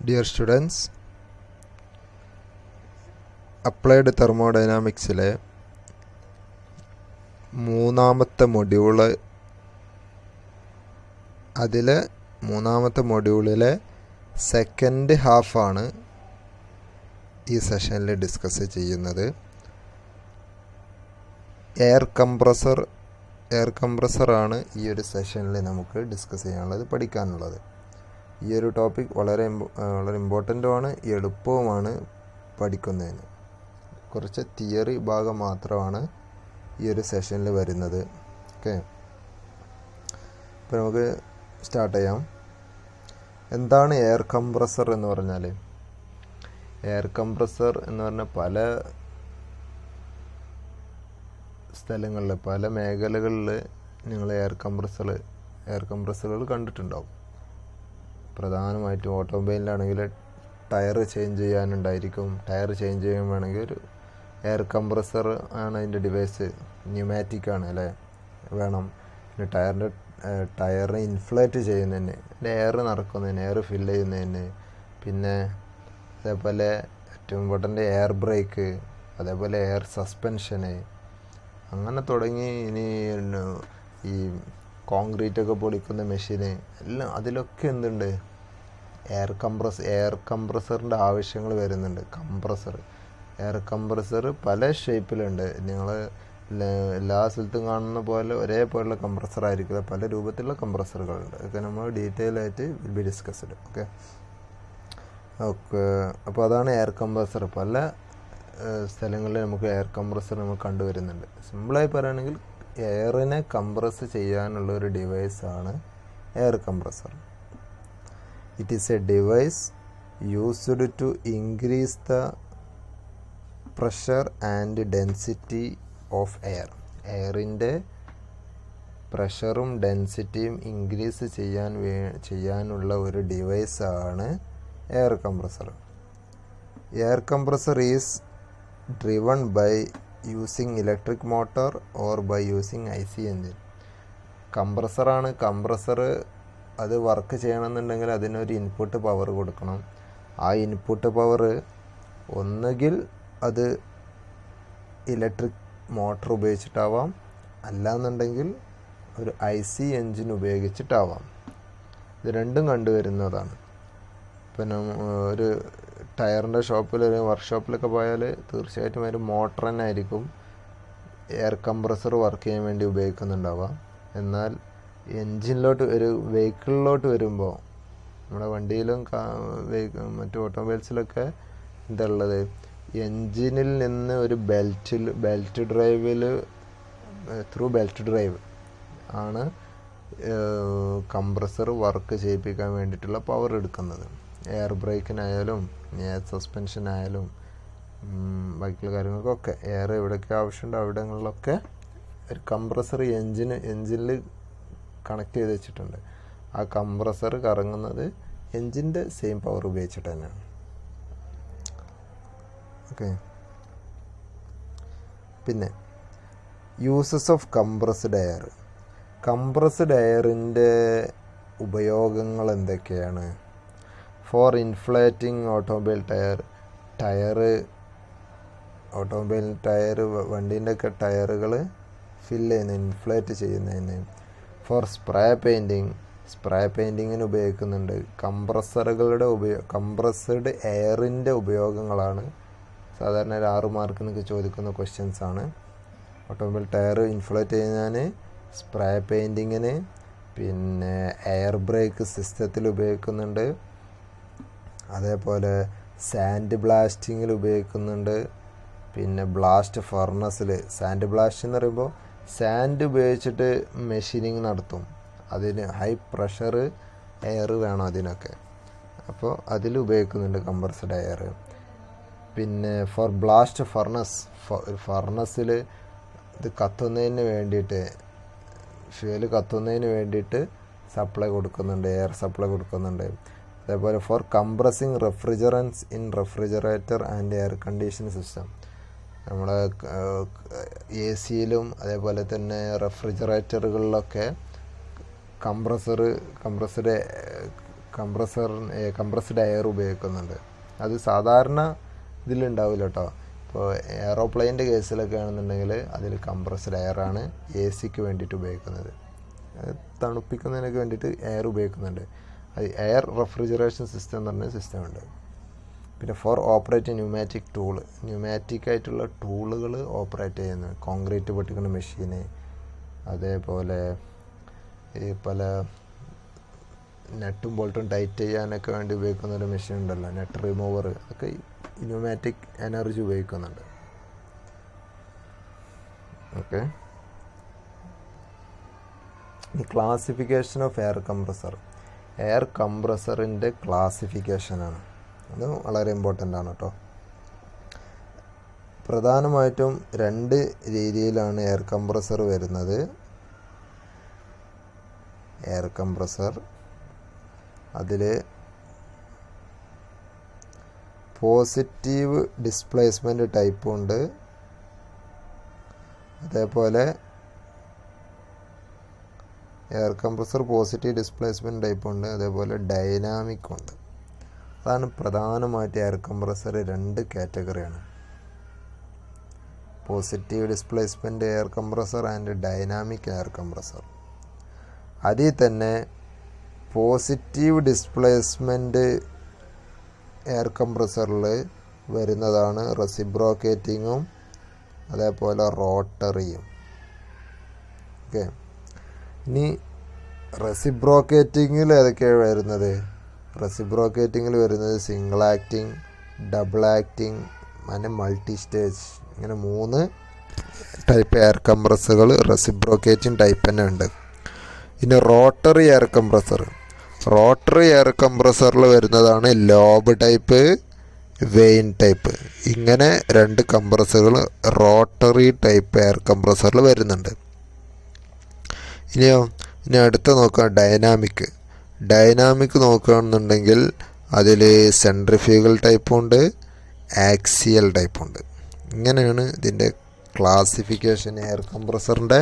Dear students, applied തെർമോഡൈനാമിക്സിലെ മൂന്നാമത്തെ module, അതിലെ മൂന്നാമത്തെ മൊഡ്യൂളിലെ സെക്കൻഡ് ഹാഫാണ് ഈ സെഷനിൽ ഡിസ്കസ് ചെയ്യുന്നത്. എയർ കംപ്രസറാണ് ഈ ഒരു സെഷനിൽ നമുക്ക് ഡിസ്കസ് ചെയ്യാനുള്ളത്, പഠിക്കാനുള്ളത്. ഈ ഒരു ടോപ്പിക് വളരെ ഇമ്പോർട്ടൻറ്റുമാണ്, എളുപ്പവുമാണ് പഠിക്കുന്നതിന്. കുറച്ച് തിയറി ഭാഗം മാത്രമാണ് ഈ ഒരു സെഷനിൽ വരുന്നത്. ഓക്കെ, അപ്പോൾ നമുക്ക് സ്റ്റാർട്ട് ചെയ്യാം. എന്താണ് എയർ കംപ്രസർ എന്ന് പറഞ്ഞാൽ? എയർ കംപ്രസർ എന്ന് പറഞ്ഞാൽ പല സ്ഥലങ്ങളിൽ, പല മേഖലകളിൽ നിങ്ങൾ എയർ കംപ്രസറുകൾ കണ്ടിട്ടുണ്ടാവും. പ്രധാനമായിട്ടും ഓട്ടോമൊബൈലിലാണെങ്കിൽ ടയർ ചേഞ്ച് ചെയ്യാനുണ്ടായിരിക്കും. ടയർ ചേഞ്ച് ചെയ്യാൻ വേണമെങ്കിൽ ഒരു എയർ കംപ്രസർ ആണ് അതിൻ്റെ ഡിവൈസ്. ന്യൂമാറ്റിക് ആണ് അല്ലേ, വേണം. പിന്നെ ടയറിനെ ഇൻഫ്ലേറ്റ് ചെയ്യുന്നതിന്, എയർ നിറക്കുന്നതിന്, എയർ ഫില്ല് ചെയ്യുന്നതിന്, പിന്നെ അതേപോലെ ഏറ്റവും ഇമ്പോർട്ടൻ്റ് എയർ ബ്രേക്ക്, അതേപോലെ എയർ സസ്പെൻഷന്, അങ്ങനെ തുടങ്ങി ഇനി ഈ കോൺക്രീറ്റൊക്കെ പൊളിക്കുന്ന മെഷീന് എല്ലാം, അതിലൊക്കെ എന്തുണ്ട്, എയർ കംപ്രസറിൻ്റെ ആവശ്യങ്ങൾ വരുന്നുണ്ട്. എയർ കംപ്രസർ പല ഷേപ്പിലുണ്ട്. നിങ്ങൾ എല്ലാ സ്ഥലത്തും കാണുന്ന പോലെ ഒരേപോലുള്ള കംപ്രസർ ആയിരിക്കില്ല, പല രൂപത്തിലുള്ള കംപ്രസറുകളുണ്ട്. അതൊക്കെ നമ്മൾ ഡീറ്റെയിൽ ആയിട്ട് വിൽ ബി ഡിസ്കസ്ഡ്. ഓക്കെ, അപ്പോൾ അതാണ് എയർ കംപ്രസർ. പല സ്ഥലങ്ങളിൽ നമുക്ക് എയർ കംപ്രസർ നമുക്ക് കണ്ടുവരുന്നുണ്ട്. സിമ്പിളായി പറയുകയാണെങ്കിൽ എയറിനെ കംപ്രസ് ചെയ്യാനുള്ള ഒരു ഡിവൈസാണ് air compressor. It is a device used to increase the pressure and density of air. എയറിൻ്റെ പ്രഷറും ഡെൻസിറ്റിയും ഇൻക്രീസ് ചെയ്യാനുള്ള ഒരു ഡിവൈസാണ് air compressor. Air compressor is driven by using electric motor or by using IC engine. Compressor അത് work ചെയ്യണമെന്നുണ്ടെങ്കിൽ അതിനൊരു input power കൊടുക്കണം. ആ ഇൻപുട്ട് പവർ ഒന്നുകിൽ അത് ഇലക്ട്രിക് മോട്ടർ ഉപയോഗിച്ചിട്ടാവാം, അല്ലാന്നുണ്ടെങ്കിൽ ഒരു IC എൻജിൻ ഉപയോഗിച്ചിട്ടാവാം. ഇത് രണ്ടും കണ്ടുവരുന്നതാണ്. പിന്നെ ഒരു ടയറിൻ്റെ ഷോപ്പിൽ, ഒരു വർക്ക്ഷോപ്പിലൊക്കെ പോയാൽ തീർച്ചയായിട്ടും ഒരു മോട്ടർ തന്നെ ആയിരിക്കും എയർ കംപ്രസർ വർക്ക് ചെയ്യാൻ വേണ്ടി ഉപയോഗിക്കുന്നുണ്ടാവാം. എന്നാൽ എൻജിനിലോട്ട്, ഒരു വെഹിക്കിളിലോട്ട് വരുമ്പോൾ, നമ്മുടെ വണ്ടിയിലും മറ്റു ഓട്ടോമൊബൈൽസിലൊക്കെ എന്താ ഉള്ളത്, എൻജിനിൽ നിന്ന് ഒരു ബെൽറ്റ് ഡ്രൈവ് ആണ് കംപ്രസർ വർക്ക് ചെയ്യിപ്പിക്കാൻ വേണ്ടിയിട്ടുള്ള പവർ എടുക്കുന്നത്. എയർ ബ്രേക്കിനായാലും എയർ സസ്പെൻഷനായാലും ബാക്കിയുള്ള കാര്യങ്ങൾക്കൊക്കെ എയർ എവിടെയൊക്കെ ആവശ്യമുണ്ടോ അവിടങ്ങളിലൊക്കെ ഒരു കംപ്രസർ എൻജിനിൽ കണക്ട് ചെയ്ത് വെച്ചിട്ടുണ്ട്. ആ കംപ്രസർ കറങ്ങുന്നത് എൻജിൻ്റെ സെയിം പവർ ഉപയോഗിച്ചിട്ട് തന്നെയാണ്. ഓക്കെ, പിന്നെ യൂസസ് ഓഫ് കംപ്രസ്ഡ് എയറിൻ്റെ ഉപയോഗങ്ങൾ എന്തൊക്കെയാണ്? ഫോർ ഇൻഫ്ലേറ്റിംഗ് ഓട്ടോമൊബൈൽ ടയർ, വണ്ടീൻ്റെ ഒക്കെ ടയറുകൾ ഫില്ല് ചെയ്യുന്ന, ഇൻഫ്ലേറ്റ് ചെയ്യുന്നതിന്. ഫോർ സ്പ്രേ പെയിൻറ്റിങ്ങിന് ഉപയോഗിക്കുന്നുണ്ട്. കംപ്രസ്ഡ് എയറിൻ്റെ ഉപയോഗങ്ങളാണ് സാധാരണ 6 മാർക്കിനൊക്കെ ചോദിക്കുന്ന ക്വസ്റ്റ്യൻസ് ആണ്. ഓട്ടോമൊബൈൽ ടയർ ഇൻഫ്ലേറ്റ് ചെയ്യുന്നതിന്, സ്പ്രേ പെയിൻറ്റിങ്ങിന്, പിന്നെ എയർ ബ്രേക്ക് സിസ്റ്റത്തിൽ ഉപയോഗിക്കുന്നുണ്ട്, അതേപോലെ സാൻഡ് ബ്ലാസ്റ്റിങ്ങിൽ ഉപയോഗിക്കുന്നുണ്ട്, പിന്നെ ബ്ലാസ്റ്റ് ഫർണസിൽ. സാൻഡ് ബ്ലാസ്റ്റ് എന്ന് പറയുമ്പോൾ സാൻഡ് ഉപയോഗിച്ചിട്ട് മെഷീനിങ് നടത്തും. അതിന് ഹൈ പ്രഷർ എയർ വേണം അതിനൊക്കെ, അപ്പോൾ അതിൽ ഉപയോഗിക്കുന്നുണ്ട് കംപ്രസ്ഡ് എയർ. പിന്നെ ഫോർ ബ്ലാസ്റ്റ് ഫർണസിൽ ഇത് കത്തുന്നതിന് വേണ്ടിയിട്ട്, ഫ്യൂവൽ കത്തുന്നതിന് വേണ്ടിയിട്ട് സപ്ലൈ കൊടുക്കുന്നുണ്ട്, എയർ സപ്ലൈ കൊടുക്കുന്നുണ്ട്. അതേപോലെ for compressing refrigerants in refrigerator and air condition system. നമ്മുടെ AC-യിലും അതേപോലെ തന്നെ റെഫ്രിജറേറ്ററുകളിലൊക്കെ കംപ്രസ്ഡ് കംപ്രസ്ഡ് എയർ ഉപയോഗിക്കുന്നുണ്ട്. അത് സാധാരണ ഇതിലുണ്ടാവില്ല കേട്ടോ. ഇപ്പോൾ എയറോപ്ലെയിൻ്റെ കേസിലൊക്കെ ആണെന്നുണ്ടെങ്കിൽ അതിൽ കംപ്രസ്ഡ് എയറാണ് AC വേണ്ടിയിട്ട് ഉപയോഗിക്കുന്നത്. തണുപ്പിക്കുന്നതിനൊക്കെ വേണ്ടിയിട്ട് എയർ ഉപയോഗിക്കുന്നുണ്ട്. അത് എയർ റെഫ്രിജറേഷൻ സിസ്റ്റം എന്ന് പറഞ്ഞ സിസ്റ്റം ഉണ്ട്. പിന്നെ for operating pneumatic tool, pneumatic ആയിട്ടുള്ള ടൂളുകൾ ഓപ്പറേറ്റ് ചെയ്യുന്നത്, കോൺക്രീറ്റ് പൊട്ടിക്കുന്ന മെഷീന്, അതേപോലെ ഈ പല നെട്ടും ബോൾട്ടും ടൈറ്റ് ചെയ്യാനൊക്കെ വേണ്ടി ഉപയോഗിക്കുന്ന ഒരു മെഷീൻ ഉണ്ടല്ലോ, നെറ്റ് റിമൂവർ, ഒക്കെ ന്യൂമാറ്റിക് എനർജി ഉപയോഗിക്കുന്നുണ്ട്. ഓക്കെ. ഈ classification of air compressor, air കംപ്രസറിൻ്റെ ക്ലാസിഫിക്കേഷനാണ്. അത് വളരെ ഇമ്പോർട്ടൻ്റ് ആണ് കേട്ടോ. പ്രധാനമായിട്ടും 2 രീതിയിലാണ് എയർ കംപ്രസർ വരുന്നത്. എയർ കംപ്രസർ അതിൽ പോസിറ്റീവ് ഡിസ്പ്ലേസ്മെൻറ്റ് ടൈപ്പുണ്ട്, അതേപോലെ എയർ കംപ്രസർ പോസിറ്റീവ് ഡിസ്പ്ലേസ്മെൻറ്റ് ടൈപ്പുണ്ട്, അതേപോലെ ഡൈനാമിക് ഉണ്ട്. അതാണ് പ്രധാനമായിട്ട് എയർ കംപ്രസർ 2 കാറ്റഗറിയാണ്. Positive displacement air compressor and dynamic air compressor. അതിൽ തന്നെ പോസിറ്റീവ് ഡിസ്പ്ലേസ്മെൻറ്റ് എയർ കംപ്രസറിൽ വരുന്നതാണ് റെസിപ്രോക്കേറ്റിങ്ങും അതേപോലെ റോട്ടറിയും. ഓക്കെ. ഇനി റെസിപ്രോക്കേറ്റിങ്ങിൽ ഏതൊക്കെയാണ് വരുന്നത്? റെസിപ്രോക്കേറ്റിങ്ങിൽ വരുന്നത് സിംഗിൾ ആക്ടിങ്, ഡബിൾ ആക്ടിങ്, അങ്ങനെ മൾട്ടി സ്റ്റേജ്, ഇങ്ങനെ 3 ടൈപ്പ് എയർ കംപ്രസറുകൾ റെസിപ്രോക്കേറ്റിംഗ് ടൈപ്പ് തന്നെ ഉണ്ട്. ഇനി rotary air compressor, rotary air കംപ്രസറിൽ വരുന്നതാണ് ലോബ് ടൈപ്പ്, വെയിൻ ടൈപ്പ്. ഇങ്ങനെ 2 കംപ്രസറുകൾ റോട്ടറി ടൈപ്പ് എയർ കംപ്രസറിൽ വരുന്നുണ്ട്. ഇനി അടുത്ത നോക്കാം ഡൈനാമിക്. ഡൈനാമിക് നോക്കുകയാണെന്നുണ്ടെങ്കിൽ അതിൽ സെൻട്രിഫ്യൂഗൽ ടൈപ്പുണ്ട്, ആക്സിയൽ ടൈപ്പുണ്ട്. ഇങ്ങനെയാണ് ഇതിൻ്റെ ക്ലാസിഫിക്കേഷൻ, എയർ കംപ്രസറിൻ്റെ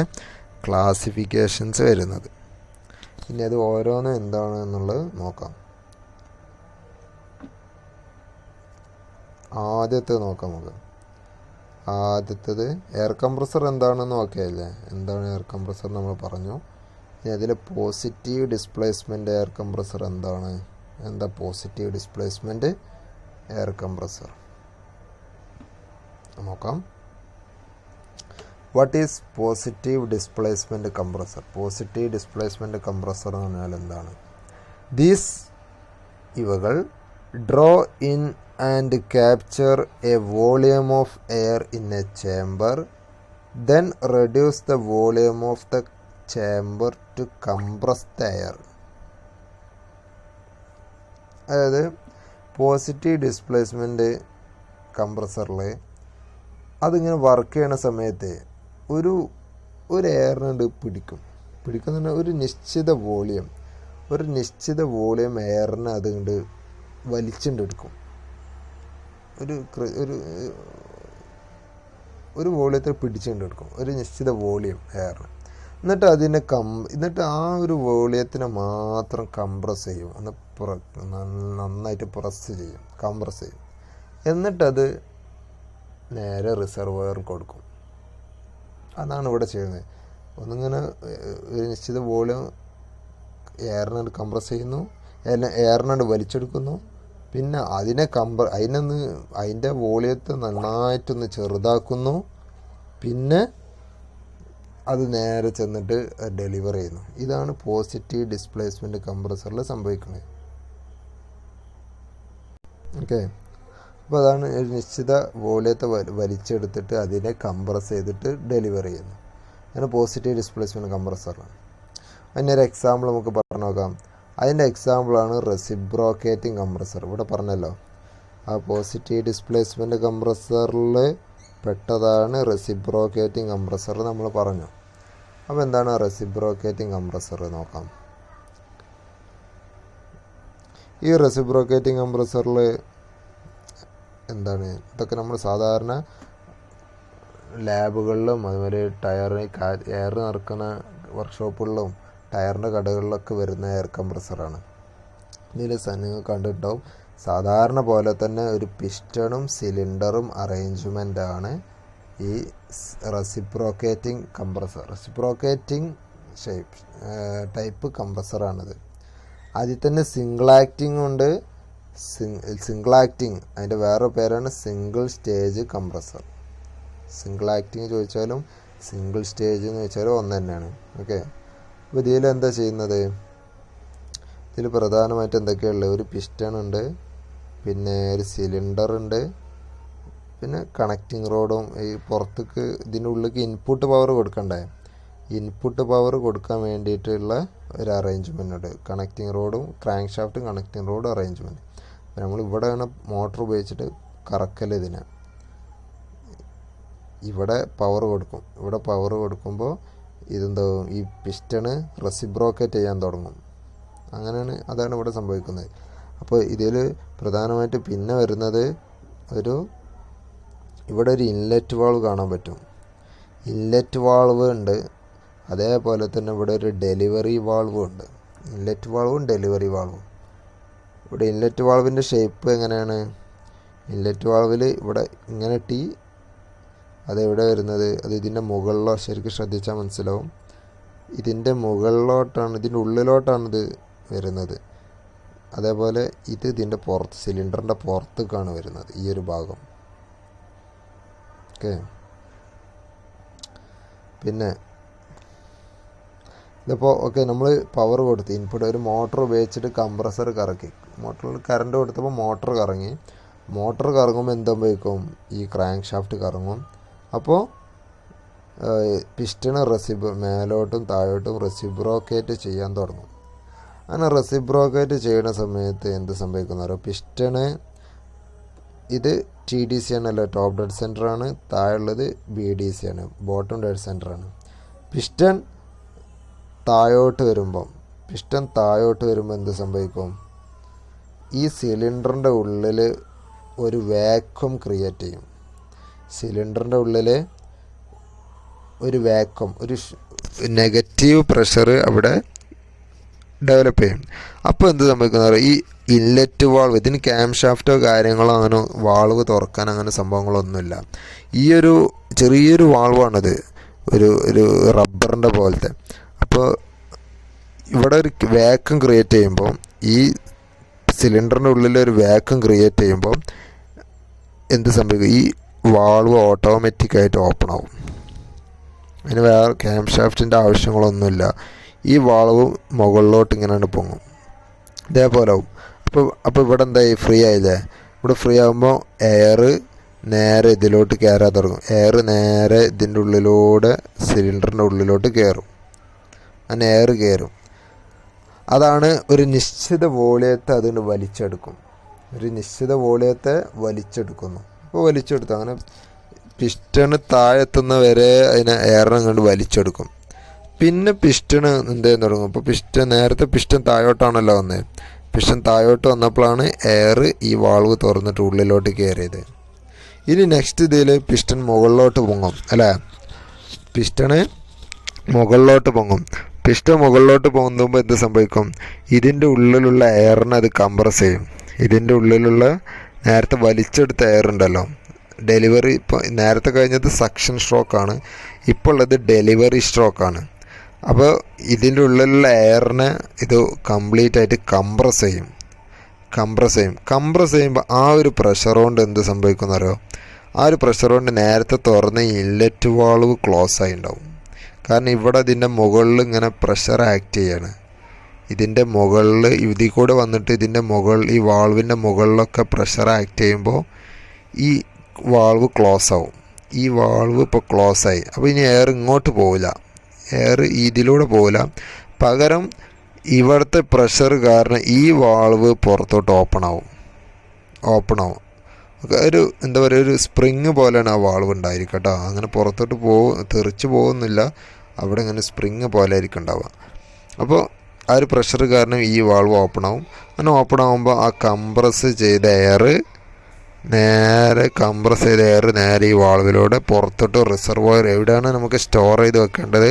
ക്ലാസിഫിക്കേഷൻസ് വരുന്നത്. ഇനി അത് ഓരോന്നും എന്താണ് എന്നുള്ളത് നോക്കാം. ആദ്യത്തെ നോക്കാം നമുക്ക്. ആദ്യത്തേത് എയർ കംപ്രസർ എന്താണെന്ന് നോക്കിയല്ലേ, എന്താണ് എയർ കംപ്രസർ നമ്മൾ പറഞ്ഞു. ഇനി അതിൽ പോസിറ്റീവ് ഡിസ്പ്ലേസ്മെൻറ്റ് എയർ കംപ്രസർ എന്താണ്? എന്താ പോസിറ്റീവ് ഡിസ്പ്ലേസ്മെൻറ്റ് എയർ കംപ്രസർ നോക്കാം. What is positive displacement compressor? Positive displacement compressor എന്ന് പറഞ്ഞാൽ എന്താണ്? ഇവകൾ draw in and capture a volume of air in a chamber, then reduce the volume of the chamber to compress the air. അതായത് positive displacement കംപ്രസറിൽ അതിങ്ങനെ work ചെയ്യണ സമയത്ത് ഒരു എയറിനുണ്ട് പിടിക്കുന്ന ഒരു നിശ്ചിത വോളിയം എയറിനെ അതുകൊണ്ട് വലിച്ചുകൊണ്ടെടുക്കും. ഒരു വോളിയത്തെ പിടിച്ചുകൊണ്ടെടുക്കും, ഒരു നിശ്ചിത വോളിയം എയറിന്. എന്നിട്ട് ആ ഒരു വോളിയത്തിനെ മാത്രം കംപ്രസ് ചെയ്യും, നന്നായിട്ട് കംപ്രസ് ചെയ്യും. എന്നിട്ടത് നേരെ റിസർവോയർ കൊടുക്കും. അതാണ് ഇവിടെ ചെയ്യുന്നത്. ഒന്നിങ്ങനെ ഒരു നിശ്ചിത വോളിയം എയറിനോട് കംപ്രസ് ചെയ്യുന്നു, എയറിനോട് വലിച്ചെടുക്കുന്നു, പിന്നെ അതിൻ്റെ വോളിയത്തെ നന്നായിട്ടൊന്ന് ചെറുതാക്കുന്നു, പിന്നെ അത് നേരെ ചെന്നിട്ട് ഡെലിവർ ചെയ്യുന്നു. ഇതാണ് പോസിറ്റീവ് ഡിസ്പ്ലേസ്മെൻറ്റ് കംപ്രസറിൽ സംഭവിക്കുന്നത്. ഓക്കെ. അപ്പോൾ അതാണ് ഒരു നിശ്ചിത വോളിയത്തെ വലിച്ചെടുത്തിട്ട് അതിനെ കംപ്രസ് ചെയ്തിട്ട് ഡെലിവർ ചെയ്യുന്നു. അങ്ങനെ പോസിറ്റീവ് ഡിസ്പ്ലേസ്മെൻറ്റ് കംപ്രസറാണ്. അതിനൊരു എക്സാമ്പിൾ നമുക്ക് പറഞ്ഞു നോക്കാം. അതിൻ്റെ എക്സാമ്പിളാണ് റെസിപ്രോക്കേറ്റിംഗ് കംപ്രസർ. ഇവിടെ പറഞ്ഞല്ലോ, ആ പോസിറ്റീവ് ഡിസ്പ്ലേസ്മെൻറ്റ് കംപ്രസറിൽ പെട്ടതാണ് റെസിപ്രോക്കേറ്റിംഗ് കംപ്രസർ നമ്മൾ പറഞ്ഞു. അപ്പോൾ എന്താണ് റെസിപ്രോക്കേറ്റിംഗ് കംപ്രസർ നോക്കാം. ഈ റെസിപ്രോക്കേറ്റിംഗ് കംപ്രസറിൽ എന്താണ്, ഇതൊക്കെ നമ്മൾ സാധാരണ ലാബുകളിലും അതുപോലെ എയർ നിറക്കുന്ന വർക്ക്ഷോപ്പുകളിലും ടയറിൻ്റെ കടകളിലൊക്കെ വരുന്ന എയർ കംപ്രസറാണ്. ഇതിൽ നിങ്ങൾ കണ്ടിട്ടുണ്ടാവും. സാധാരണ പോലെ തന്നെ ഒരു പിസ്റ്റണും സിലിണ്ടറും അറേഞ്ച്മെൻ്റാണ് ഈ റെസിപ്രോക്കേറ്റിംഗ് കംപ്രസർ. റെസിപ്രോക്കേറ്റിംഗ് ടൈപ്പ് കംപ്രസറാണിത്. അതിൽ തന്നെ സിംഗിൾ ആക്ടിംഗ് ഉണ്ട്. സിംഗിൾ ആക്ടിംഗ് അതിൻ്റെ വേറെ പേരാണ് single stage compressor. Single acting ചോദിച്ചാലും സിംഗിൾ സ്റ്റേജ് എന്ന് വെച്ചാലും ഒന്ന് തന്നെയാണ്. ഓക്കെ. അപ്പോൾ ഇതിൽ എന്താ ചെയ്യുന്നത്? ഇതിൽ പ്രധാനമായിട്ട് എന്തൊക്കെയുള്ളത്? ഒരു പിസ്റ്റൺ ഉണ്ട്, പിന്നെ ഒരു സിലിണ്ടർ ഉണ്ട്, പിന്നെ കണക്റ്റിംഗ് റോഡും. ഈ പുറത്തേക്ക് ഇതിൻ്റെ ഉള്ളിലേക്ക് ഇൻപുട്ട് പവർ കൊടുക്കണ്ടേ? ഇൻപുട്ട് പവർ കൊടുക്കാൻ വേണ്ടിയിട്ടുള്ള ഒരു അറേഞ്ച്മെൻ്റ് ഉണ്ട്. കണക്റ്റിംഗ് റോഡും ക്രാങ്ക് ഷാഫ്റ്റും കണക്റ്റിംഗ് റോഡും അറേഞ്ച്മെൻറ്റ്. നമ്മൾ ഇവിടെയാണ് മോട്ടർ ഉപയോഗിച്ചിട്ട് കറക്കൽ. ഇതിന് ഇവിടെ പവർ കൊടുക്കും. ഇവിടെ പവർ കൊടുക്കുമ്പോൾ ഇതെന്താവും? ഈ പിസ്റ്റണ് റെസിപ്രോക്കേറ്റ് ചെയ്യാൻ തുടങ്ങും. അതാണ് ഇവിടെ സംഭവിക്കുന്നത്. അപ്പോൾ ഇതിൽ പ്രധാനമായിട്ട് പിന്നെ വരുന്നത് ഇവിടെ ഒരു ഇൻലെറ്റ് വാൾവ് കാണാൻ പറ്റും. ഇൻലെറ്റ് വാൾവ് ഉണ്ട്. അതേപോലെ തന്നെ ഇവിടെ ഒരു ഡെലിവറി വാൾവും ഉണ്ട്. ഇൻലെറ്റ് വാൾവും ഡെലിവറി വാൾവും. ഇവിടെ ഇൻലെറ്റ് വാൾവിൻ്റെ ഷേപ്പ് എങ്ങനെയാണ്? ഇൻലെറ്റ് വാൾവിൽ ഇവിടെ ഇങ്ങനെ അതെവിടെ വരുന്നത്? അത് ഇതിൻ്റെ മുകളിലോ, ശരിക്കും ശ്രദ്ധിച്ചാൽ മനസ്സിലാവും. ഇതിൻ്റെ മുകളിലോട്ടാണ്, ഇതിൻ്റെ ഉള്ളിലോട്ടാണിത് വരുന്നത്. അതേപോലെ ഇത് ഇതിൻ്റെ പുറത്ത്, സിലിണ്ടറിൻ്റെ പുറത്തേക്കാണ് വരുന്നത് ഈ ഒരു ഭാഗം. ഓക്കെ. പിന്നെ ഇതിപ്പോൾ നമ്മൾ പവർ കൊടുത്ത് ഇൻപുട്ട് ഒരു മോട്ടർ ഉപയോഗിച്ചിട്ട് കംപ്രസർ കറക്കി. മോട്ടറിൽ കറണ്ട് കൊടുത്തപ്പോൾ മോട്ടർ കറങ്ങി. മോട്ടർ കറങ്ങുമ്പോൾ എന്തുപയോഗിക്കും? ഈ ക്രാങ്ക് ഷാഫ്റ്റ് കറങ്ങും. അപ്പോൾ പിസ്റ്റൺ മേലോട്ടും താഴോട്ടും റെസിപ്രോക്കേറ്റ് ചെയ്യാൻ തുടങ്ങും. അങ്ങനെ റെസിപ്രോക്കേറ്റ് ചെയ്യുന്ന സമയത്ത് എന്ത് സംഭവിക്കുന്നോ? പിസ്റ്റണ് ഇത് TDC ആണല്ലോ, ടോപ്പ് ഡെഡ് സെൻറ്ററാണ്. താഴെയുള്ളത് BDC ആണ്, ബോട്ടം ഡെഡ് സെൻറ്ററാണ്. പിസ്റ്റൺ താഴോട്ട് വരുമ്പോൾ എന്ത് സംഭവിക്കും? ഈ സിലിണ്ടറിൻ്റെ ഉള്ളിൽ ഒരു വാക്വം ക്രിയേറ്റ് ചെയ്യും. സിലിണ്ടറിൻ്റെ ഉള്ളിൽ ഒരു വാക്വം, ഒരു നെഗറ്റീവ് പ്രഷർ അവിടെ ഡെവലപ്പ് ചെയ്യും. അപ്പോൾ എന്ത് സംഭവിക്കുന്നത്? ഈ ഇൻലെറ്റ് വാൾവ്, ഇതിന് ക്യാം ഷാഫ്റ്റോ കാര്യങ്ങളോ അങ്ങനെ വാൾവ് തുറക്കാൻ അങ്ങനെ സംഭവങ്ങളൊന്നുമില്ല. ഈ ഒരു ചെറിയൊരു വാൾവാണിത്, ഒരു റബ്ബറിൻ്റെ പോലത്തെ. അപ്പോൾ ഇവിടെ ഒരു വാക്വം ക്രിയേറ്റ് ചെയ്യുമ്പോൾ, ഈ സിലിണ്ടറിൻ്റെ ഉള്ളിൽ ഒരു വാക്വം ക്രിയേറ്റ് ചെയ്യുമ്പോൾ എന്ത് സംഭവിക്കും? ഈ വാൾവ് ഓട്ടോമാറ്റിക്കായിട്ട് ഓപ്പൺ ആവും. അതിന് വേറെ ക്യാം ഷാഫ്റ്റിൻ്റെ ആവശ്യങ്ങളൊന്നുമില്ല. ഈ വാൾവ് മുകളിലോട്ട് ഇങ്ങനെയാണ് പൊങ്ങും. ഇതേപോലെ ആവും. അപ്പോൾ ഇവിടെ എന്തായി? ഫ്രീ ആയില്ലേ? ഇവിടെ ഫ്രീ ആകുമ്പോൾ എയർ നേരെ ഇതിലോട്ട് കയറാൻ തുടങ്ങും. എയർ നേരെ ഇതിൻ്റെ ഉള്ളിലൂടെ സിലിണ്ടറിൻ്റെ ഉള്ളിലോട്ട് കയറും. അങ്ങനെ എയർ കയറും. അതാണ് ഒരു നിശ്ചിത വോളിയത്തെ അതിന് വലിച്ചെടുക്കും. ഒരു നിശ്ചിത വോളിയത്തെ വലിച്ചെടുക്കുന്നു. അപ്പോൾ വലിച്ചെടുത്തു അങ്ങനെ പിസ്റ്റണ് താഴെത്തുന്ന വരെ അതിനെ എയറിനെ കണ്ട് വലിച്ചെടുക്കും. പിന്നെ പിസ്റ്റണ് എന്ത് ചെയ്യാൻ തുടങ്ങും? അപ്പോൾ നേരത്തെ പിസ്റ്റൺ താഴോട്ടാണല്ലോ വന്നത്. പിസ്റ്റൺ താഴോട്ട് വന്നപ്പോഴാണ് എയർ ഈ വാൾവ് തുറന്നിട്ട് ഉള്ളിലോട്ട് കയറിയത്. ഇനി നെക്സ്റ്റ് ഇതിൽ പിസ്റ്റൺ മുകളിലോട്ട് പൊങ്ങും അല്ലേ? പിസ്റ്റണ് മുകളിലോട്ട് പൊങ്ങും. പിസ്റ്റൺ മുകളിലോട്ട് പോകുമ്പോൾ എന്ത് സംഭവിക്കും? ഇതിൻ്റെ ഉള്ളിലുള്ള എയറിനെ അത് കംപ്രസ് ചെയ്യും. ഇതിൻ്റെ ഉള്ളിലുള്ള നേരത്തെ വലിച്ചെടുത്ത എയർ ഉണ്ടല്ലോ, ഡെലിവറി. ഇപ്പോൾ നേരത്തെ കഴിഞ്ഞത് സക്ഷൻ സ്ട്രോക്കാണ്, ഇപ്പോൾ ഉള്ളത് ഡെലിവറി സ്ട്രോക്കാണ്. അപ്പോൾ ഇതിൻ്റെ ഉള്ളിലുള്ള എയറിനെ ഇത് കംപ്ലീറ്റ് ആയിട്ട് കംപ്രസ് ചെയ്യും. കംപ്രസ് ചെയ്യുമ്പോൾ ആ ഒരു പ്രഷർ കൊണ്ട് എന്ത് സംഭവിക്കുന്നറിയോ? ആ ഒരു പ്രഷർ കൊണ്ട് നേരത്തെ തുറന്ന ഇൻലെറ്റ് വാൾവ് ക്ലോസ് ആയി ഉണ്ടാവും. കാരണം ഇവിടെ ഇതിൻ്റെ മുകളിൽ ഇങ്ങനെ പ്രഷർ ആക്ട് ചെയ്യാണ്. ഇതിൻ്റെ മുകളിൽ ഇതിൽ കൂടെ വന്നിട്ട് ഇതിൻ്റെ ഈ വാൾവിൻ്റെ മുകളിലൊക്കെ പ്രഷർ ആക്ട് ചെയ്യുമ്പോൾ ഈ വാൾവ് ക്ലോസ് ആവും. ഈ വാൾവ് ഇപ്പോൾ ക്ലോസ് ആയി. അപ്പോൾ ഇനി എയർ ഇങ്ങോട്ട് പോവില്ല, എയർ ഇതിലൂടെ പോവില്ല. പകരം ഇവിടുത്തെ പ്രഷർ കാരണം ഈ വാൾവ് പുറത്തോട്ട് ഓപ്പൺ ആവും. ഒരു എന്താ പറയുക, ഒരു സ്പ്രിങ് പോലെയാണ് ആ വാൾവ് ഉണ്ടായിരിക്കും കേട്ടോ. അങ്ങനെ പുറത്തോട്ട് തെറിച്ച് പോകുന്നില്ല, അവിടെ ഇങ്ങനെ സ്പ്രിങ് പോലെ ആയിരിക്കും ഉണ്ടാവുക. അപ്പോൾ ആ ഒരു പ്രഷർ കാരണം ഈ വാൾവ് ഓപ്പൺ ആവും. അങ്ങനെ ഓപ്പൺ ആകുമ്പോൾ ആ കംപ്രസ് ചെയ്ത എയർ നേരെ ഈ വാൾവിലൂടെ പുറത്തോട്ട് റിസർവോയർ എവിടെയാണ് നമുക്ക് സ്റ്റോർ ചെയ്ത് വെക്കേണ്ടത്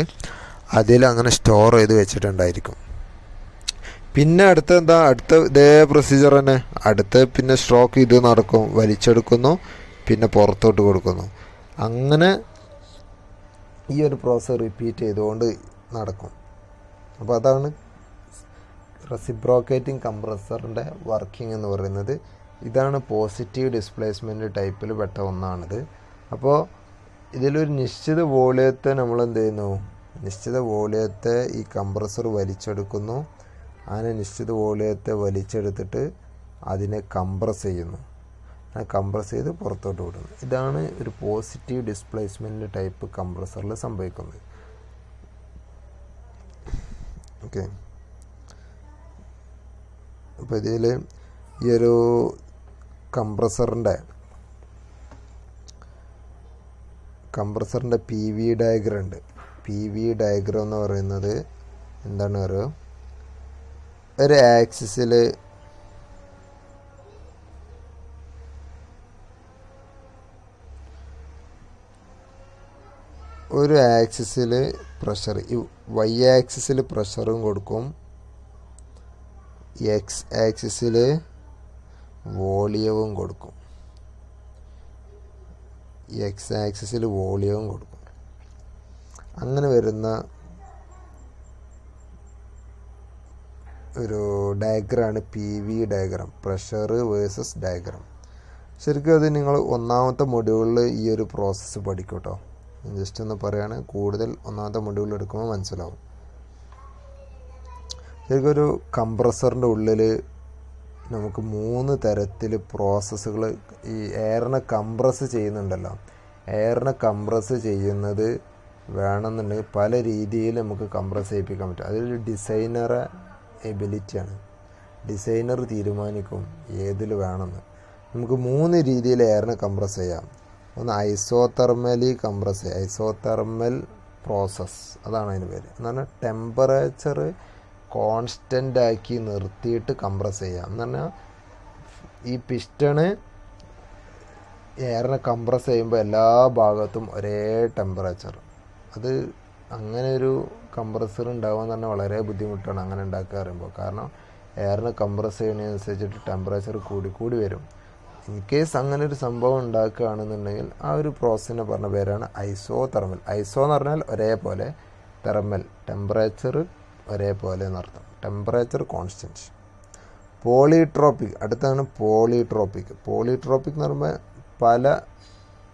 അതിൽ അങ്ങനെ സ്റ്റോർ ചെയ്ത് വെച്ചിട്ടുണ്ടായിരിക്കും. പിന്നെ അടുത്ത ഇതേ പ്രൊസീജിയർ തന്നെ. പിന്നെ സ്ട്രോക്ക് ഇത് നടക്കും, വലിച്ചെടുക്കുന്നു, പിന്നെ പുറത്തോട്ട് കൊടുക്കുന്നു. അങ്ങനെ ഈ ഒരു പ്രോസസ്സ് റിപ്പീറ്റ് ചെയ്തുകൊണ്ട് നടക്കും. അപ്പോൾ അതാണ് റെസിപ്രോക്കേറ്റിംഗ് കംപ്രസറിൻ്റെ വർക്കിംഗ് എന്ന് പറയുന്നത്. ഇതാണ് പോസിറ്റീവ് ഡിസ്പ്ലേസ്മെൻറ്റ് ടൈപ്പിൽ പെട്ട ഒന്നാണിത്. അപ്പോൾ ഇതിലൊരു നിശ്ചിത വോളിയത്തെ നമ്മൾ എന്ത് ചെയ്യുന്നു, നിശ്ചിത വോളിയത്തെ ഈ കംപ്രസർ വലിച്ചെടുക്കുന്നു. അങ്ങനെ നിശ്ചിത വോളിയത്തെ വലിച്ചെടുത്തിട്ട് അതിനെ കംപ്രസ് ചെയ്യുന്നു. കംപ്രസ് ചെയ്ത് പുറത്തോട്ട് വിടുന്നു. ഇതാണ് ഒരു പോസിറ്റീവ് ഡിസ്പ്ലേസ്മെൻറ്റ് ടൈപ്പ് കംപ്രസറിൽ സംഭവിക്കുന്നത്. ഓക്കെ. അപ്പോൾ ഇതിൽ ഈ ഒരു കംപ്രസറിൻ്റെ പി വി ഡയഗ്രം ഉണ്ട്. പി വി ഡയഗ്രം എന്ന് പറയുന്നത് എന്താണ് പറയുക, ഒരു ആക്സിസിൽ പ്രഷർ, ഈ വൈ ആക്സിസിൽ പ്രഷറും കൊടുക്കും, എക്സ് ആക്സിസിൽ വോളിയവും കൊടുക്കും. അങ്ങനെ വരുന്ന ഒരു ഡയഗ്രാമാണ് P V diagram, pressure versus diagram. ശരിക്കും അത് നിങ്ങൾ ഒന്നാമത്തെ മൊഡ്യൂളിൽ ഈ ഒരു പ്രോസസ്സ് പഠിക്കും കേട്ടോ. ജസ്റ്റ് ഒന്ന് പറയുകയാണ്, കൂടുതൽ ഒന്നാമത്തെ മൊഡ്യൂൾ എടുക്കുമ്പോൾ മനസ്സിലാവും. ശരിക്കും ഒരു കംപ്രസറിൻ്റെ ഉള്ളിൽ നമുക്ക് 3 തരത്തിൽ പ്രോസസ്സുകൾ, ഈ എയറിനെ കംപ്രസ് ചെയ്യുന്നുണ്ടല്ലോ, എയറിനെ കംപ്രസ് ചെയ്യുന്നത് വേണമെന്നുണ്ടെങ്കിൽ പല രീതിയിൽ നമുക്ക് കംപ്രസ് ചെയ്യിപ്പിക്കാൻ പറ്റും. അതൊരു ഡിസൈനറെ എബിലിറ്റിയാണ്. ഡിസൈനർ തീരുമാനിക്കും ഏതിൽ വേണമെന്ന്. നമുക്ക് 3 രീതിയിൽ എയറിനെ കംപ്രസ് ചെയ്യാം. ഒന്ന് ഐസോതെർമലി കംപ്രസ് ചെയ്യുക, ഐസോതെർമൽ പ്രോസസ്സ്, അതാണ് അതിന് പേര്. എന്ന് പറഞ്ഞാൽ ടെമ്പറേച്ചർ കോൺസ്റ്റൻ്റ് ആക്കി നിർത്തിയിട്ട് കംപ്രസ് ചെയ്യാം. എന്ന് പറഞ്ഞാൽ ഈ പിസ്റ്റണ് എയറിനെ കംപ്രസ് ചെയ്യുമ്പോൾ എല്ലാ ഭാഗത്തും ഒരേ ടെമ്പറേച്ചർ. അത് അങ്ങനെ ഒരു കംപ്രസർ ഉണ്ടാകുക എന്ന് പറഞ്ഞാൽ വളരെ ബുദ്ധിമുട്ടാണ് അങ്ങനെ ഉണ്ടാക്കുക പറയുമ്പോൾ. കാരണം എയറിനെ കംപ്രസ് ചെയ്യുന്നതിനനുസരിച്ചിട്ട് ടെമ്പറേച്ചർ കൂടി വരും. ഇൻ കേസ് അങ്ങനെ ഒരു സംഭവം ഉണ്ടാക്കുകയാണെന്നുണ്ടെങ്കിൽ ആ ഒരു പ്രോസസ്സിനെ പറഞ്ഞ പേരാണ് ഐസോതെർമൽ. ഐസോ എന്ന് പറഞ്ഞാൽ ഒരേപോലെ, തെർമൽ ടെമ്പറേച്ചർ ഒരേപോലെ എന്നർത്ഥം, ടെമ്പറേച്ചർ കോൺസ്റ്റൻറ്റ്. പോളിട്രോപ്പിക്, അടുത്താണ് പോളിട്രോപ്പിക്. പോളിട്രോപ്പിക് എന്ന് പറയുമ്പോൾ പല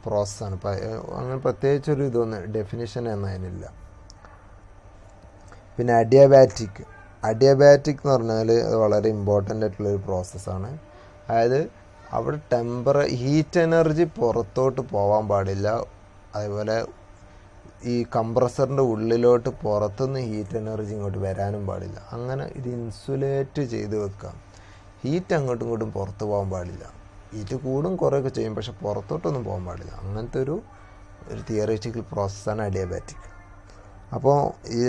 പ്രോസസ്സാണ്. അങ്ങനെ പ്രത്യേകിച്ചൊരു ഇതൊന്നും ഡെഫിനിഷൻ എന്നതിനില്ല. പിന്നെ അഡിയബാറ്റിക് എന്ന് പറഞ്ഞാൽ അത് വളരെ ഇമ്പോർട്ടൻ്റ് ആയിട്ടുള്ളൊരു പ്രോസസ്സാണ്. അതായത് അവിടെ ഹീറ്റ് എനർജി പുറത്തോട്ട് പോകാൻ പാടില്ല. അതേപോലെ ഈ കംപ്രസറിൻ്റെ ഉള്ളിലോട്ട് പുറത്തുനിന്ന് ഹീറ്റ് എനർജി ഇങ്ങോട്ട് വരാനും പാടില്ല. അങ്ങനെ ഇത് ഇൻസുലേറ്റ് ചെയ്ത് വെക്കാം. ഹീറ്റ് അങ്ങോട്ടും ഇങ്ങോട്ടും പുറത്ത് പോകാൻ പാടില്ല. ഹീറ്റ് കൂടും കുറേയൊക്കെ ചെയ്യും, പക്ഷെ പുറത്തോട്ടൊന്നും പോകാൻ പാടില്ല. അങ്ങനത്തെ ഒരു തിയറിറ്റിക്കൽ പ്രോസസ്സാണ് അഡിയബാറ്റിക്. അപ്പോൾ ഈ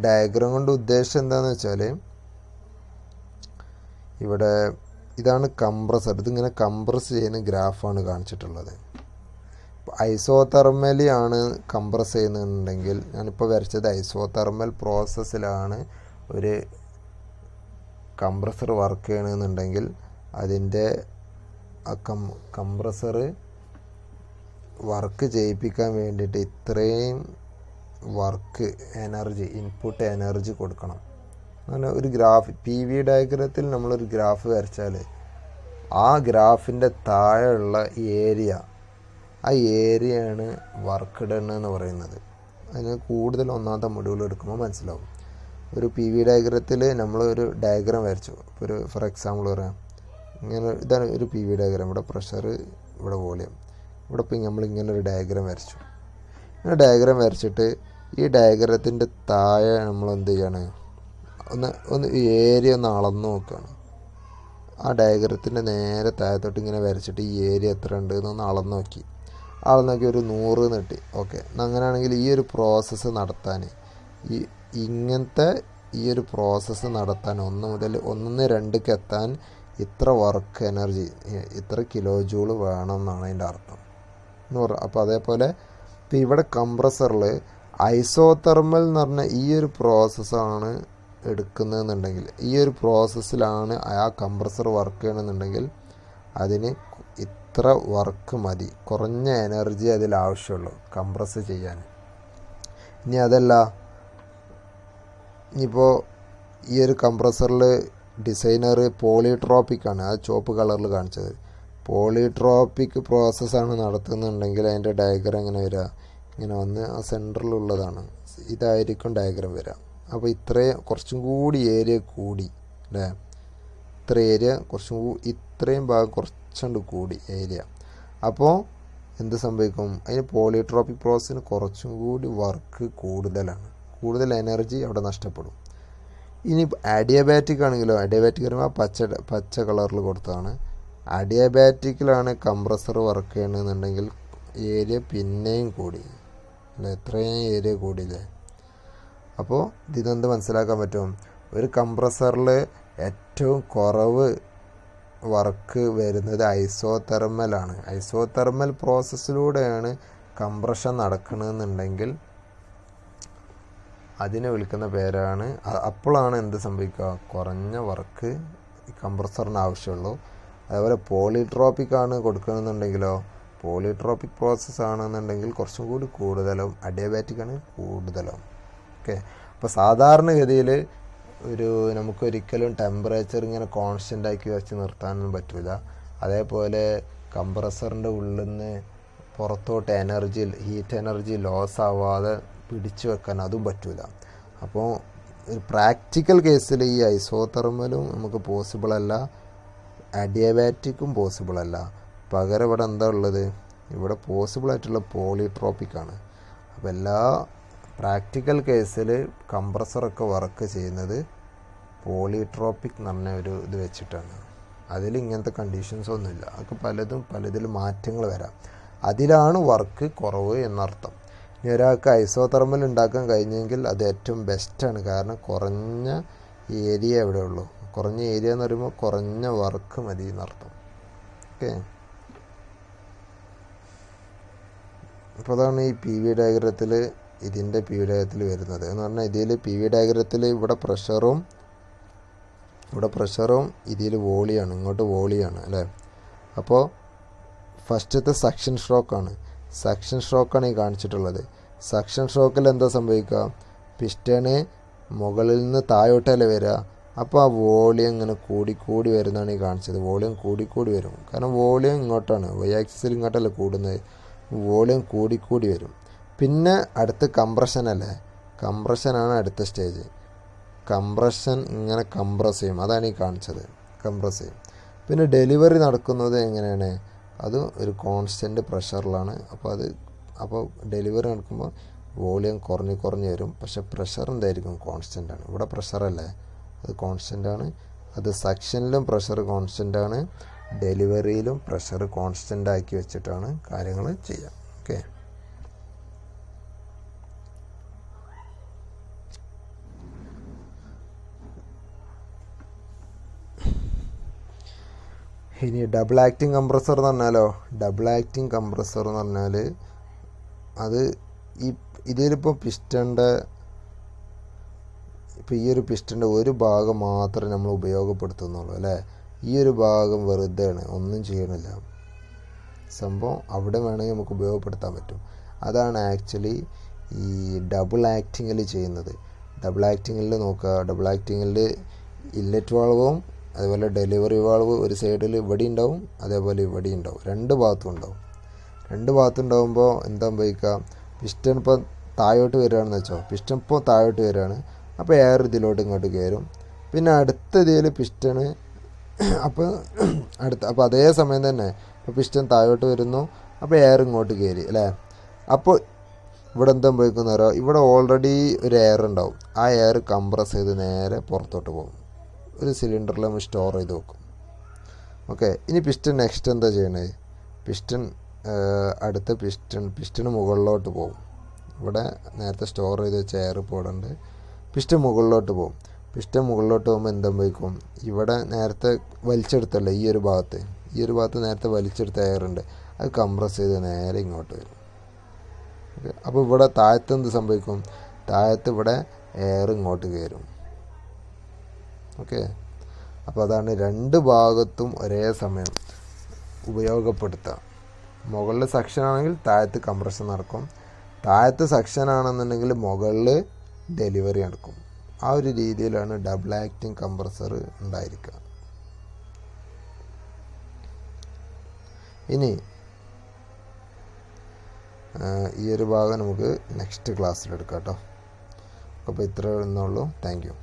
ഡയഗ്രാം കൊണ്ട് ഉദ്ദേശം എന്താണെന്ന് വെച്ചാൽ, ഇവിടെ ഇതാണ് കംപ്രസർ. ഇതിങ്ങനെ കംപ്രസ് ചെയ്യുന്ന ഗ്രാഫാണ് കാണിച്ചിട്ടുള്ളത്. ഐസോതെർമലി ആണ് കംപ്രസ് ചെയ്യുന്നുണ്ടെങ്കിൽ, ഞാനിപ്പോൾ വരച്ചത് ഐസോതെർമൽ പ്രോസസ്സിലാണ് ഒരു കംപ്രസർ വർക്ക് ചെയ്യണമെന്നുണ്ടെങ്കിൽ അതിൻ്റെ കംപ്രസർ വർക്ക് ചെയ്യിപ്പിക്കാൻ വേണ്ടിയിട്ട് ഇത്രയും വർക്ക് എനർജി, ഇൻപുട്ട് എനർജി കൊടുക്കണം. അങ്ങനെ ഒരു ഗ്രാഫ്, പി വി ഡയഗ്രത്തിൽ നമ്മളൊരു ഗ്രാഫ് വരച്ചാൽ ആ ഗ്രാഫിൻ്റെ താഴെയുള്ള ഏരിയ, ആ ഏരിയയാണ് വർക്ക് ഡൺ എന്ന് പറയുന്നത്. അതിന് കൂടുതൽ ഒന്നാമത്തെ മൊഡ്യൂൾ എടുക്കുമ്പോൾ മനസ്സിലാവും. ഒരു പി വി ഡയഗ്രത്തിൽ നമ്മൾ ഒരു ഡയഗ്രാം വരച്ചു. ഇപ്പോൾ ഫോർ എക്സാമ്പിൾ പറയാം, ഇങ്ങനെ ഇതാണ് ഒരു പി വി ഡയഗ്രാം. ഇവിടെ പ്രഷർ, ഇവിടെ വോളിയം, ഇവിടെ ഇപ്പോൾ നമ്മളിങ്ങനെ ഒരു ഡയഗ്രാം വരച്ചു. ഇങ്ങനെ ഡയഗ്രാം വരച്ചിട്ട് ഈ ഡയഗ്രത്തിൻ്റെ താഴെ നമ്മൾ എന്ത് ചെയ്യാണ്, ഒന്ന് ഏരിയ ഒന്ന് അളന്ന് നോക്കുകയാണ്. ആ ഡയഗ്രത്തിൻ്റെ നേരെ താഴത്തോട്ട് ഇങ്ങനെ വരച്ചിട്ട് ഈ ഏരിയ എത്ര ഉണ്ട് എന്നൊന്ന് അളന്ന് നോക്കി ഒരു 100 കിട്ടി. ഓക്കെ, അങ്ങനെയാണെങ്കിൽ ഈ ഒരു പ്രോസസ്സ് നടത്താൻ, ഇങ്ങനത്തെ ഈ ഒരു പ്രോസസ്സ് നടത്താൻ 1 മുതൽ 1-2 എത്താൻ ഇത്ര വർക്ക് എനർജി, ഇത്ര കിലോ ജൂൾ വേണം എന്നാണ് അതിൻ്റെ അർത്ഥം എന്ന് പറയുക. അപ്പോൾ അതേപോലെ ഇപ്പോൾ ഇവിടെ കംപ്രസറിൽ ഐസോതെർമൽ എന്ന് പറഞ്ഞാൽ ഈ ഒരു പ്രോസസ്സാണ് എടുക്കുന്നതെന്നുണ്ടെങ്കിൽ, ഈ ഒരു പ്രോസസ്സിലാണ് ആ കംപ്രസർ വർക്ക് ചെയ്യണമെന്നുണ്ടെങ്കിൽ അതിന് ഇത്ര വർക്ക് മതി, കുറഞ്ഞ എനർജി അതിൽ ആവശ്യമുള്ളൂ കംപ്രസ് ചെയ്യാൻ. ഇനി അതല്ല, ഇനിയിപ്പോൾ ഈ ഒരു കംപ്രസറിൽ ഡിസൈനർ പോളിട്രോപ്പിക്കാണ്, ആ ചുവപ്പ് കളറിൽ കാണിച്ചത് പോളിട്രോപ്പിക് പ്രോസസ്സാണ് നടത്തുന്നുണ്ടെങ്കിൽ അതിൻ്റെ ഡയഗ്രാം എങ്ങനെ വരിക, ഇങ്ങനെ വന്ന് ആ സെൻറ്ററിലുള്ളതാണ്, ഇതായിരിക്കും ഡയഗ്രാം വരിക. അപ്പോൾ ഇത്രയും കുറച്ചും കൂടി ഏരിയ കൂടി അല്ലേ, ഇത്ര ഏരിയ ഇത്രയും ഭാഗം കുറച്ചുകൊണ്ട് കൂടി ഏരിയ. അപ്പോൾ എന്ത് സംഭവിക്കും, അതിന് പോളിട്രോപ്പിക് പ്രോസസ്സിന് കുറച്ചും കൂടി വർക്ക് കൂടുതലാണ്, കൂടുതൽ എനർജി അവിടെ നഷ്ടപ്പെടും. ഇനി അഡിയബാറ്റിക് ആണെങ്കിലോ, അഡിയബാറ്റിക് പറയുമ്പോൾ പച്ച കളറിൽ കൊടുത്തതാണ്. അഡിയബാറ്റിക്കിലാണ് കംപ്രസർ വർക്ക് ചെയ്യണമെന്നുണ്ടെങ്കിൽ ഏരിയ പിന്നെയും കൂടി അല്ലേ, എത്രയും ഏരിയ കൂടിയില്ലേ. അപ്പോൾ ഇതെന്ത് മനസ്സിലാക്കാൻ പറ്റും, ഒരു കംപ്രസറിൽ ഏറ്റവും കുറവ് വർക്ക് വരുന്നത് ഐസോതെർമലാണ്. ഐസോതെർമൽ പ്രോസസ്സിലൂടെയാണ് കംപ്രഷൻ നടക്കണമെന്നുണ്ടെങ്കിൽ അതിനെ വിളിക്കുന്ന പേരാണ്, അപ്പോഴാണ് എന്ത് സംഭവിക്കുക, കുറഞ്ഞ വർക്ക് കംപ്രസറിന് ആവശ്യമുള്ളൂ. അതുപോലെ പോളിട്രോപ്പിക് ആണ് കൊടുക്കണമെന്നുണ്ടെങ്കിലോ, പോളിട്രോപ്പിക് പ്രോസസ്സ് ആണെന്നുണ്ടെങ്കിൽ കുറച്ചും കൂടി കൂടുതലും, അഡിയബാറ്റിക് ആണ് കൂടുതലും. ഓക്കെ. അപ്പോൾ സാധാരണഗതിയിൽ നമുക്കൊരിക്കലും ടെമ്പറേച്ചർ ഇങ്ങനെ കോൺസ്റ്റൻ്റ് ആക്കി വെച്ച് നിർത്താനൊന്നും പറ്റില്ല. അതേപോലെ കംപ്രസറിൻ്റെ ഉള്ളിൽ നിന്ന് പുറത്തോട്ട് ഹീറ്റ് എനർജി ലോസ് ആവാതെ പിടിച്ചു വെക്കാൻ അതും പറ്റില്ല. അപ്പോൾ പ്രാക്ടിക്കൽ കേസിൽ ഈ ഐസോതെർമലും നമുക്ക് പോസിബിളല്ല, അഡിയബാറ്റിക്കും പോസിബിളല്ല. പകരം ഇവിടെ എന്താ ഉള്ളത്, ഇവിടെ പോസിബിളായിട്ടുള്ള പോളിട്രോപ്പിക്കാണ്. അപ്പോൾ എല്ലാ പ്രാക്ടിക്കൽ കേസിൽ കംപ്രസറൊക്കെ വർക്ക് ചെയ്യുന്നത് പോളിട്രോപ്പിക് എന്ന് പറഞ്ഞ ഒരു ഇത് വെച്ചിട്ടാണ്. അതിൽ ഇങ്ങനത്തെ കണ്ടീഷൻസ് ഒന്നുമില്ല, അതൊക്കെ പലതിലും മാറ്റങ്ങൾ വരാം, അതിലാണ് വർക്ക് കുറവ് എന്നർത്ഥം. ഇനി ഒരാൾക്ക് ഐസോതെർമൽ ഉണ്ടാക്കാൻ കഴിഞ്ഞെങ്കിൽ അത് ഏറ്റവും ബെസ്റ്റാണ്, കാരണം കുറഞ്ഞ ഏരിയ എവിടെ ഉള്ളൂ, കുറഞ്ഞ ഏരിയ എന്ന് പറയുമ്പോൾ കുറഞ്ഞ വർക്ക് മതി എന്നർത്ഥം. ഓക്കെ. അപ്പോൾ അതാണ് ഈ പി വി ഡയഗ്രത്തിൽ, ഇതിൻ്റെ പി വി ഡയഗ്രത്തിൽ വരുന്നത് എന്ന് പറഞ്ഞാൽ, ഇതിൽ പി വി ഡയഗ്രത്തിൽ ഇവിടെ പ്രഷറും ഇതിൽ വോളിയാണ്, ഇങ്ങോട്ട് വോളിയാണ് അല്ലേ. അപ്പോൾ ഫസ്റ്റത്തെ സക്ഷൻ സ്ട്രോക്കാണ് ഈ കാണിച്ചിട്ടുള്ളത്. സക്ഷൻ സ്ട്രോക്കിൽ എന്താ സംഭവിക്കുക, പിസ്റ്റണ് മുകളിൽ നിന്ന് താഴോട്ടല്ലേ വരിക, അപ്പോൾ ആ വോളിയം ഇങ്ങനെ കൂടി വരുന്നതാണ് ഈ കാണിച്ചത്. വോളിയം കൂടി വരും, കാരണം വോളിയം ഇങ്ങോട്ടാണ്, വൈ ആക്സിസിൽ ഇങ്ങോട്ടല്ലേ കൂടുന്നത്, വോളിയം കൂടി വരും. പിന്നെ അടുത്ത് കംപ്രഷനല്ലേ, കംപ്രഷനാണ് അടുത്ത സ്റ്റേജ്. കംപ്രഷൻ ഇങ്ങനെ കംപ്രസ് ചെയ്യും, അതാണ് ഈ കാണിച്ചത്, കംപ്രസ് ചെയ്യും. പിന്നെ ഡെലിവറി നടക്കുന്നത് എങ്ങനെയാണ്, അത് ഒരു കോൺസ്റ്റൻറ്റ് പ്രഷറിലാണ്. അപ്പോൾ ഡെലിവറി നടക്കുമ്പോൾ വോളിയം കുറഞ്ഞ് വരും, പക്ഷെ പ്രഷർ എന്തായിരിക്കും, കോൺസ്റ്റൻ്റ് ആണ്. ഇവിടെ പ്രഷറല്ലേ, അത് കോൺസ്റ്റൻ്റ് ആണ്. അത് സക്ഷനിലും പ്രഷർ കോൺസ്റ്റൻ്റ് ആണ്, ഡെലിവറിയിലും പ്രഷർ കോൺസ്റ്റൻ്റ് ആക്കി വെച്ചിട്ടാണ് കാര്യങ്ങൾ ചെയ്യുക. ഓക്കെ. ഇനി ഡബിൾ ആക്ടിങ് കംപ്രസർ എന്ന് പറഞ്ഞാൽ അത് ഇതിലിപ്പോൾ ഈ ഒരു പിസ്റ്റൻ്റെ ഒരു ഭാഗം മാത്രമേ നമ്മൾ ഉപയോഗപ്പെടുത്തുന്നുള്ളൂ അല്ലേ. ഈ ഒരു ഭാഗം വെറുതെയാണ്, ഒന്നും ചെയ്യണില്ല. സംഭവം അവിടെ വേണമെങ്കിൽ നമുക്ക് ഉപയോഗപ്പെടുത്താൻ പറ്റും. അതാണ് ആക്ച്വലി ഈ ഡബിൾ ആക്ടിങ്ങിൽ ചെയ്യുന്നത്. ഡബിൾ ആക്ടിങ്ങിൽ ഇല്ലറ്റ് വാൾവും അതുപോലെ ഡെലിവറി വാൾവ് ഒരു സൈഡിൽ ഇവിടെ ഉണ്ടാവും, അതേപോലെ ഇവിടെ ഉണ്ടാവും, രണ്ട് ഭാഗത്തും ഉണ്ടാവുമ്പോൾ എന്താ സംഭവിക്കുക, പിസ്റ്റൺ ഇപ്പോൾ താഴോട്ട് വരികയാണെന്ന് വെച്ചോ, പിസ്റ്റൺ ഇപ്പോൾ താഴോട്ട് വരികയാണ്, അപ്പോൾ എയർ ഇതിലോട്ട് ഇങ്ങോട്ട് കയറും. പിന്നെ അടുത്ത ഇതിൽ പിസ്റ്റണ് അപ്പോൾ അതേ സമയം തന്നെ ഇപ്പോൾ പിസ്റ്റൺ താഴോട്ട് വരുന്നു, അപ്പോൾ എയർ ഇങ്ങോട്ട് കയറി അല്ലേ. അപ്പോൾ ഇവിടെ എന്താ സംഭവിക്കുന്നവരോ, ഇവിടെ ഓൾറെഡി ഒരു എയർ ഉണ്ടാവും, ആ എയർ കംപ്രസ് ചെയ്ത് നേരെ പുറത്തോട്ട് പോകും, ഒരു സിലിണ്ടറിൽ നമ്മൾ സ്റ്റോർ ചെയ്ത് വെക്കും. ഓക്കെ. ഇനി പിസ്റ്റൺ നെക്സ്റ്റ് എന്താ ചെയ്യണത്, അടുത്ത പിസ്റ്റൺ മുകളിലോട്ട് പോകും. ഇവിടെ നേരത്തെ സ്റ്റോർ ചെയ്ത് വെച്ച എയർ പോടുണ്ട്, പിസ്റ്റൺ മുകളിലോട്ട് പോകും. പിസ്റ്റൺ മുകളിലോട്ട് പോകുമ്പോൾ എന്താ സംഭവിക്കും, ഇവിടെ നേരത്തെ വലിച്ചെടുത്തല്ലേ ഈ ഒരു ഭാഗത്ത് നേരത്തെ വലിച്ചെടുത്ത എയർ ഉണ്ട്, അത് കംപ്രസ് ചെയ്ത് നേരെ ഇങ്ങോട്ട് വരും. ഓക്കെ. അപ്പോൾ ഇവിടെ താഴത്ത് എന്ത് സംഭവിക്കും, താഴത്ത് ഇവിടെ എയർ ഇങ്ങോട്ട് കയറും. ഓക്കെ. അപ്പോൾ അതാണ് രണ്ട് ഭാഗത്തും ഒരേ സമയം ഉപയോഗപ്പെടുത്തുക. മുകളിൽ സെക്ഷൻ ആണെങ്കിൽ താഴത്ത് കംപ്രഷൻ നടക്കും, താഴത്ത് സെക്ഷൻ ആണെന്നുണ്ടെങ്കിൽ മുകളിൽ ഡെലിവറി നടക്കും. ആ ഒരു രീതിയിലാണ് ഡബിൾ ആക്ടിങ് കംപ്രസർ ഉണ്ടായിരിക്കുക. ഇനി ഈ ഒരു ഭാഗം നമുക്ക് നെക്സ്റ്റ് ക്ലാസ്സിലെടുക്കാം കേട്ടോ. അപ്പോൾ ഇത്രയേ ഉള്ളൂ. Thank you.